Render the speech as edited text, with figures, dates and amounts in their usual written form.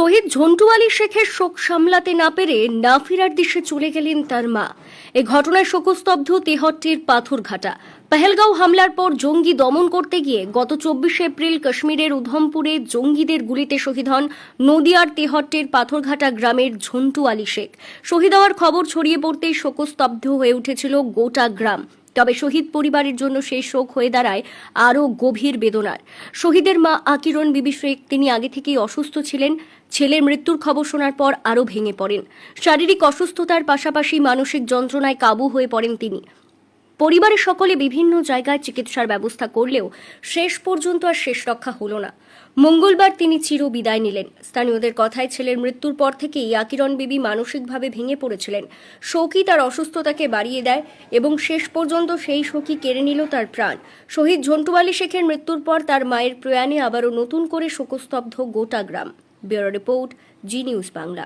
শহীদ ঝন্টু আলী শেখের শোক সামলাতে না পেরে না ফেরার দিশে চলে গেলেন তার মা। এই ঘটনায় শোকস্তব্ধ তেহট্টির পাথরঘাটা। পহেলগাঁও হামলার পর জঙ্গি দমন করতে গিয়ে গত 24 এপ্রিল কাশ্মীরের উধমপুরে জঙ্গিদের গুলিতে শহীদ হন নদিয়ার তেহট্টির পাথরঘাটা গ্রামের ঝন্টু আলী শেখ। শহীদ হওয়ার খবর ছড়িয়ে পড়তেই শোকস্তব্ধ হয়ে উঠেছিল গোটা গ্রাম। তবে শহীদ পরিবারের জন্য সেই শোক হয়ে দাঁড়ায় আরও গভীর বেদনার। শহীদের মা আকিরণ বিবি শেখ তিনি আগে থেকেই অসুস্থ ছিলেন। ছেলের মৃত্যুর খবর শোনার পর আরও ভেঙে পড়েন। শারীরিক অসুস্থতার পাশাপাশি মানসিক যন্ত্রণায় কাবু হয়ে পড়েন তিনি। পরিবারের সকলে বিভিন্ন জায়গায় চিকিৎসার ব্যবস্থা করলেও শেষ পর্যন্ত আর শেষ রক্ষা হলো না। মঙ্গলবার তিনি চির বিদায় নিলেন। স্থানীয়দের কথায় ছেলের মৃত্যুর পর থেকেই আকিরণ বিবি মানসিকভাবে ভেঙে পড়েছিলেন। শোকই তার অসুস্থতাকে বাড়িয়ে দেয় এবং শেষ পর্যন্ত সেই শোকই কেড়ে নিল তার প্রাণ। শহীদ ঝন্টু আলী শেখের মৃত্যুর পর তার মায়ের প্রয়াণে আবারও নতুন করে শোকস্তব্ধ গোটা গ্রাম। ব্যুরো রিপোর্ট, জি নিউজ বাংলা।